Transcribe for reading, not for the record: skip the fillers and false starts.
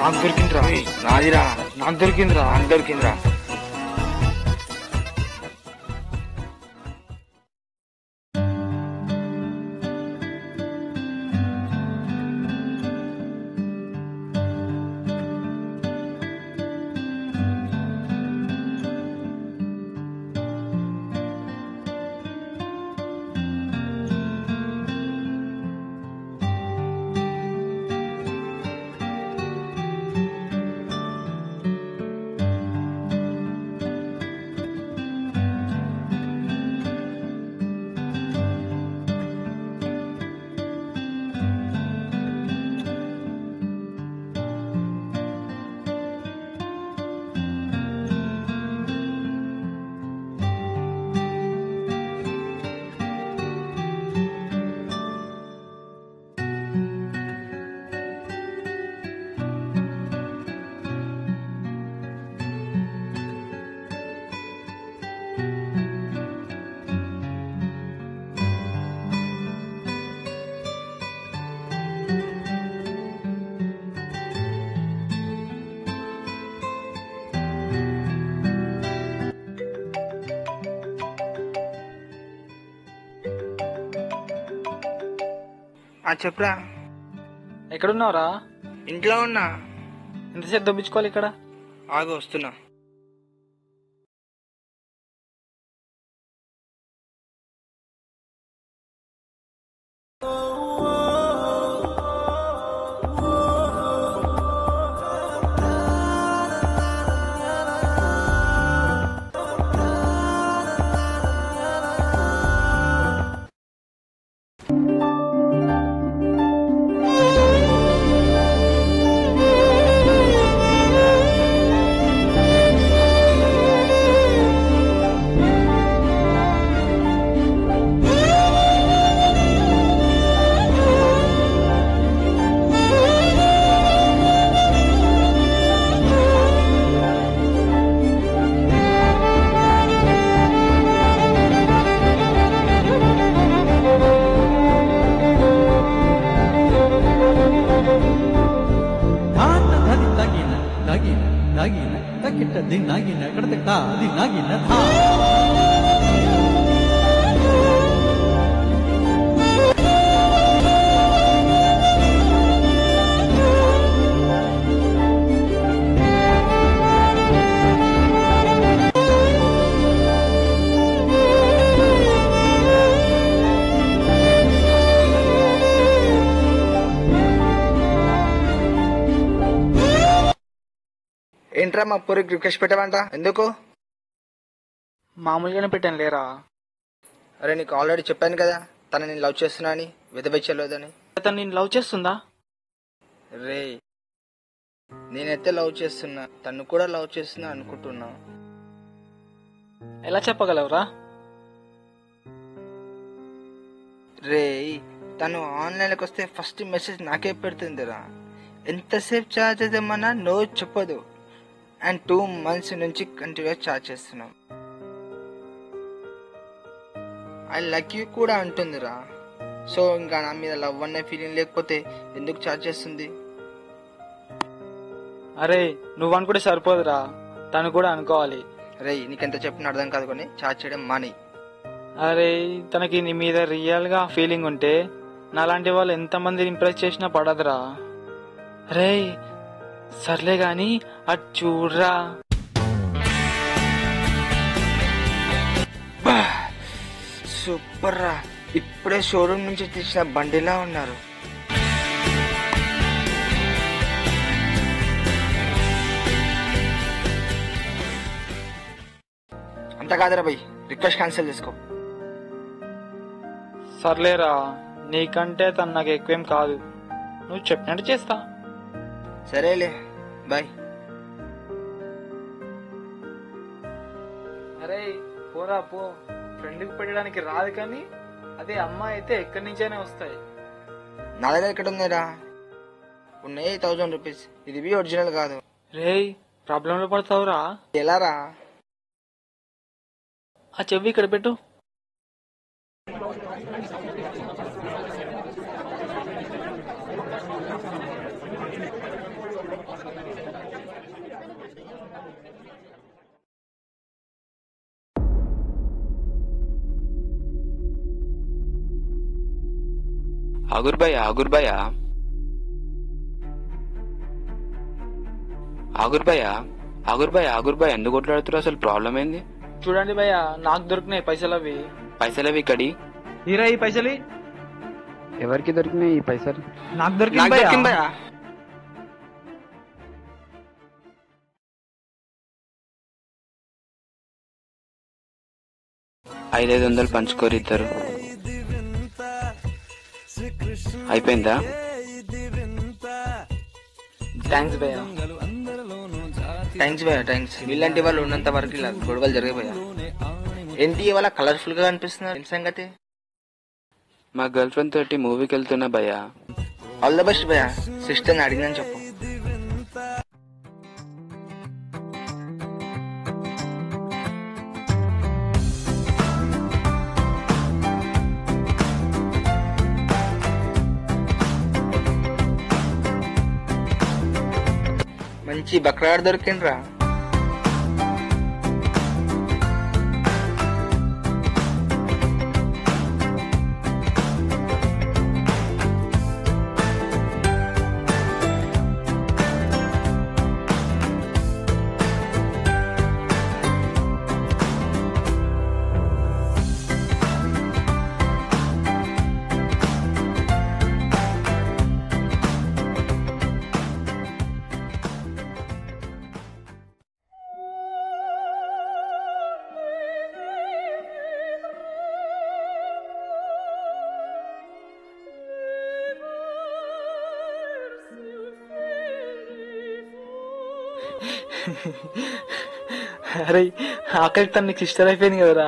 నాకు దొరికిందిరా, నాదిరా, నాకు దొరికిందిరా, నాకు దొరికిందిరా. చెప్పురా. ఎక్కడున్నావురా? ఇంట్లో ఉన్నా. ఎంతసేపు దొబ్బించుకోవాలి ఇక్కడ? ఆగు, వస్తున్నా. ఏంట్రా మా పూరికి రిక్వెస్ట్ పెట్టావంట? ఎందుకు? మామూలుగానే పెట్టాను లేరా. అరే నీకు ఆల్రెడీ చెప్పాను కదా తను నేను లవ్ చేస్తున్నా అని, వెదబెచ్చలేదని. తను నేను లవ్ చేస్తుందా? రే నేనైతే లవ్ చేస్తున్నా, తను కూడా లవ్ చేస్తున్నా అనుకుంటున్నా. ఎలా చెప్పగలవురా? రే తను ఆన్లైన్లోకి వస్తే ఫస్ట్ మెసేజ్ నాకే పెడుతుందిరా. ఎంతసేపు చార్జ్ చేద్దామన్నా నో చెప్పదు. అండ్ 2 months నుంచి కంటిన్యూగా చార్జ్ చేస్తున్నాం. ఐ లైక్ యూ కూడా అంటుందిరా. సో ఇంకా నా మీద లవ్ అనే ఫీలింగ్ లేకపోతే ఎందుకు చార్జ్ చేస్తుంది? అరే నువ్వు అనుకుంటే సరిపోదురా, తను కూడా అనుకోవాలి. రే నీకెంత చెప్పిన అర్థం కాదు కానీ చార్జ్ చేయడం మాని. అరే తనకి నీ మీద రియల్ గా ఫీలింగ్ ఉంటే నాలాంటి వాళ్ళు ఎంతమంది ఇంప్రెస్ చేసినా పడదురా. రే సర్లే గాని అటు చూడరా. సూపర్ రా, ఇప్పుడే షోరూమ్ నుంచి తీసిన బండిలా ఉన్నారు. అంత కాదురా భయ్, రిక్వెస్ట్ క్యాన్సిల్ చేసుకో. సర్లేరా, నీకంటే తను నాకు ఎక్కువేం కాదు, నువ్వు చెప్పినట్టు చేస్తా. సరేలే బాయ్. అరే పోరా పో, ఫ్రెండ్కి పెట్టడానికి రాదు కానీ అదే అమ్మాయి అయితే ఎక్కడి నుంచైనా వస్తాయి. నా దగ్గర ఎక్కడ ఉందిరా? ఉన్నాయి 1000 రూపీస్. ఇది బి ఒరిజినల్ కాదు. రేయ్ ప్రాబ్లంలో పడతావురా. ఎలా రా? ఆ చెవి ఇక్కడ పెట్టు. ఆగుర్ భయ్యా ఆగుర్ భయ్యా ఆగుర్ భయ్యా ఆగుర్ భయ్యా ఆగుర్ భయ్యా ఎందుకు కొట్లాడుతున్నారు? అసలు ప్రాబ్లం ఏంది? చూడండి భయ్య, నాకు దొరికినాయి పైసలు అవి. పైసలు అవి ఇక్కడి హీరా ఈ పైసలు ఎవరికి దొరికినాయి ఈ పైసలు? నాకు దొరికింది భయ్యా. 500 పంచుకోరు ఇద్దరు. అయిపోయిందా? థ్యాంక్స్ భయ్యా. థ్యాంక్స్ భయ్యా, థ్యాంక్స్. ఇలాంటి వాళ్ళు ఉన్నంత వరకు ఇలా గొడవలు జరిగాయి. ఏంటి ఇవాళ కలర్ఫుల్ గా కనిపిస్తున్నారు? ఏం సంగతి? మా గర్ల్ ఫ్రెండ్ తోటి మూవీకి వెళ్తున్నా భయ్యా. ఆల్ ద బెస్ట్ భయ్యా. సిస్టర్ని అడిగినని చెప్పు. మంచి బక్రాడు దొరికిండ్రా. అరే ఆఖరికి తను నీకు సిస్టర్ అయిపోయింది కదరా.